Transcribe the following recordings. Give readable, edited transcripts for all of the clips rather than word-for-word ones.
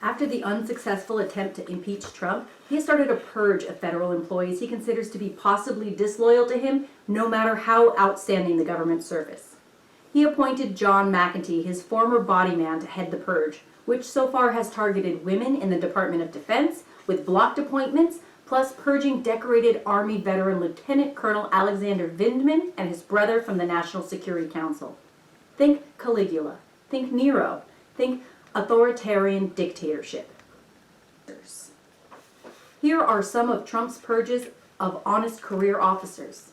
After the unsuccessful attempt to impeach Trump, he has started a purge of federal employees he considers to be possibly disloyal to him, no matter how outstanding the government service. He appointed John McEntee, his former body man, to head the purge, which so far has targeted women in the Department of Defense with blocked appointments, plus purging decorated Army veteran Lieutenant Colonel Alexander Vindman and his brother from the National Security Council. Think Caligula. Think Nero. Think authoritarian dictatorship. Here are some of Trump's purges of honest career officers.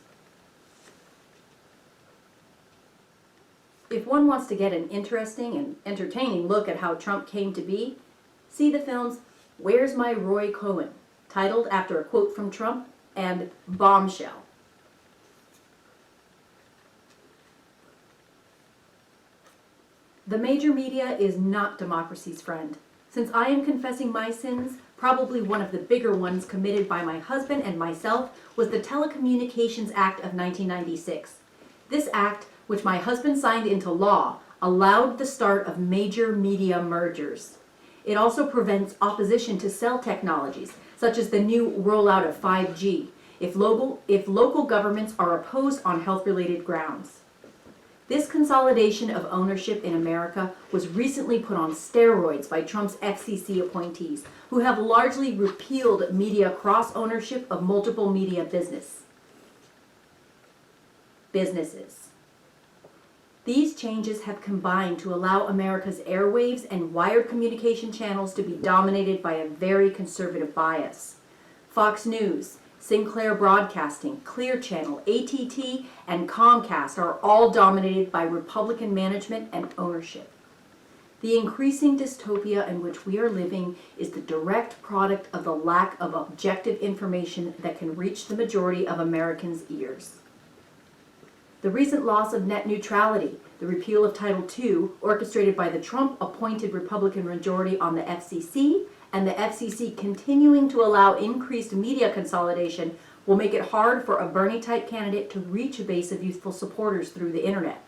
If one wants to get an interesting and entertaining look at how Trump came to be, see the films Where's My Roy Cohn, titled after a quote from Trump, and Bombshell. The major media is not democracy's friend. Since I am confessing my sins, probably one of the bigger ones committed by my husband and myself was the Telecommunications Act of 1996. This act, which my husband signed into law, allowed the start of major media mergers. It also prevents opposition to cell technologies, such as the new rollout of 5G, if local governments are opposed on health-related grounds. This consolidation of ownership in America was recently put on steroids by Trump's FCC appointees, who have largely repealed media cross-ownership of multiple media businesses. These changes have combined to allow America's airwaves and wired communication channels to be dominated by a very conservative bias. Fox News, Sinclair Broadcasting, Clear Channel, AT&T, and Comcast are all dominated by Republican management and ownership. The increasing dystopia in which we are living is the direct product of the lack of objective information that can reach the majority of Americans' ears. The recent loss of net neutrality, the repeal of Title II, orchestrated by the Trump-appointed Republican majority on the FCC, and the FCC continuing to allow increased media consolidation, will make it hard for a Bernie-type candidate to reach a base of youthful supporters through the internet.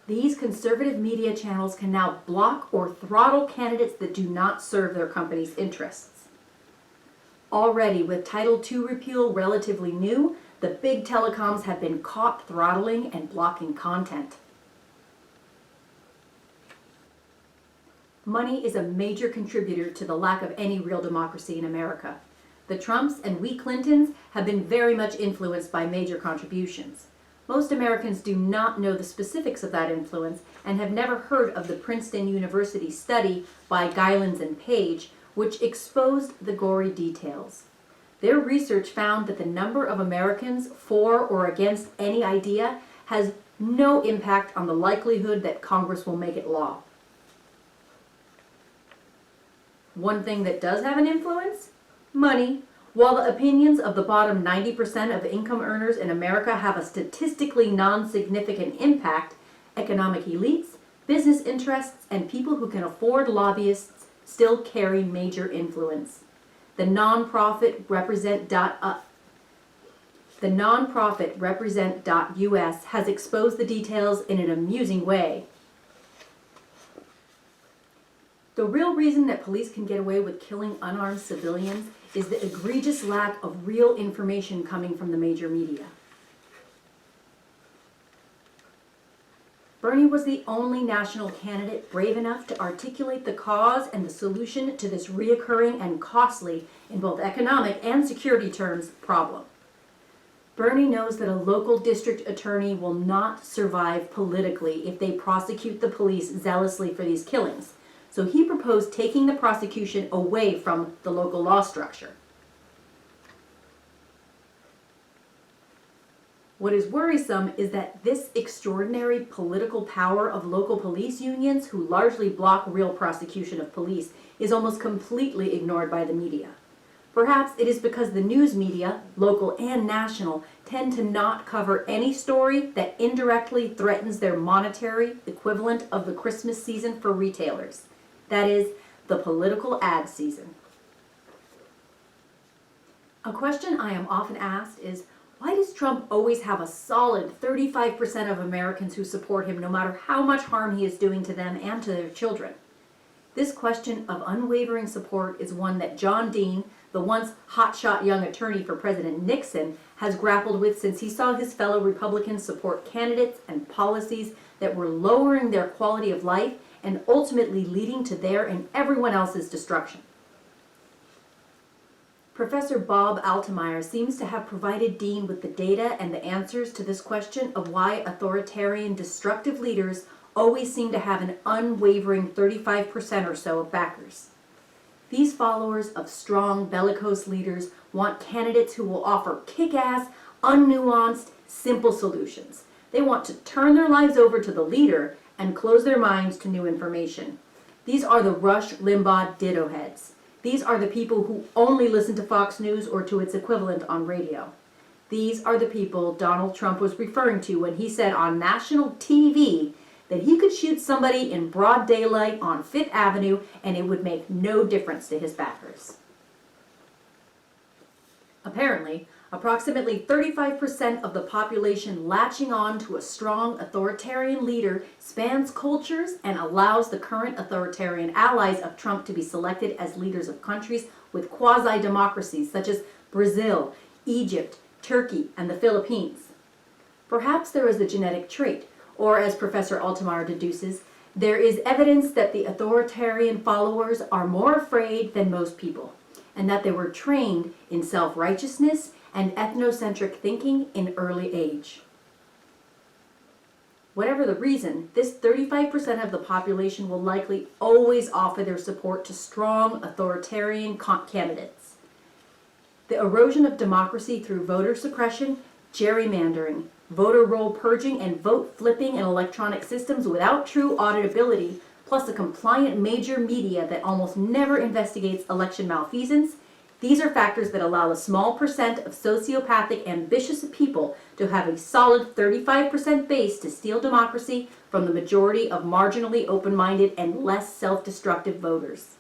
These conservative media channels can now block or throttle candidates that do not serve their company's interests. Already, with Title II repeal relatively new, the big telecoms have been caught throttling and blocking content. Money is a major contributor to the lack of any real democracy in America. The Trumps and we Clintons have been very much influenced by major contributions. Most Americans do not know the specifics of that influence and have never heard of the Princeton University study by Gilens and Page, which exposed the gory details. Their research found that the number of Americans for or against any idea has no impact on the likelihood that Congress will make it law. One thing that does have an influence? Money. While the opinions of the bottom 90% of income earners in America have a statistically non-significant impact, economic elites, business interests, and people who can afford lobbyists still carry major influence. The nonprofit Represent.us has exposed the details in an amusing way. The real reason that police can get away with killing unarmed civilians is the egregious lack of real information coming from the major media. Bernie was the only national candidate brave enough to articulate the cause and the solution to this reoccurring and costly, in both economic and security terms, problem. Bernie knows that a local district attorney will not survive politically if they prosecute the police zealously for these killings. So he proposed taking the prosecution away from the local law structure. What is worrisome is that this extraordinary political power of local police unions, who largely block real prosecution of police, is almost completely ignored by the media. Perhaps it is because the news media, local and national, tend to not cover any story that indirectly threatens their monetary equivalent of the Christmas season for retailers. That is, the political ad season. A question I am often asked is, why does Trump always have a solid 35% of Americans who support him, no matter how much harm he is doing to them and to their children? This question of unwavering support is one that John Dean, the once hotshot young attorney for President Nixon, has grappled with since he saw his fellow Republicans support candidates and policies that were lowering their quality of life and ultimately leading to their and everyone else's destruction. Professor Bob Altemeyer seems to have provided Dean with the data and the answers to this question of why authoritarian, destructive leaders always seem to have an unwavering 35% or so of backers. These followers of strong, bellicose leaders want candidates who will offer kick-ass, unnuanced, simple solutions. They want to turn their lives over to the leader and close their minds to new information. These are the Rush Limbaugh ditto heads. These are the people who only listen to Fox News or to its equivalent on radio. These are the people Donald Trump was referring to when he said on national TV that he could shoot somebody in broad daylight on Fifth Avenue and it would make no difference to his backers. Apparently, approximately 35% of the population latching on to a strong authoritarian leader spans cultures and allows the current authoritarian allies of Trump to be selected as leaders of countries with quasi-democracies such as Brazil, Egypt, Turkey, and the Philippines. Perhaps there is a genetic trait, or as Professor Altemeyer deduces, there is evidence that the authoritarian followers are more afraid than most people, and that they were trained in self-righteousness and ethnocentric thinking in early age. Whatever the reason, this 35% of the population will likely always offer their support to strong authoritarian candidates. The erosion of democracy through voter suppression, gerrymandering, voter roll purging, and vote flipping in electronic systems without true auditability, plus a compliant major media that almost never investigates election malfeasance, these are factors that allow a small percent of sociopathic, ambitious people to have a solid 35% base to steal democracy from the majority of marginally open-minded and less self-destructive voters.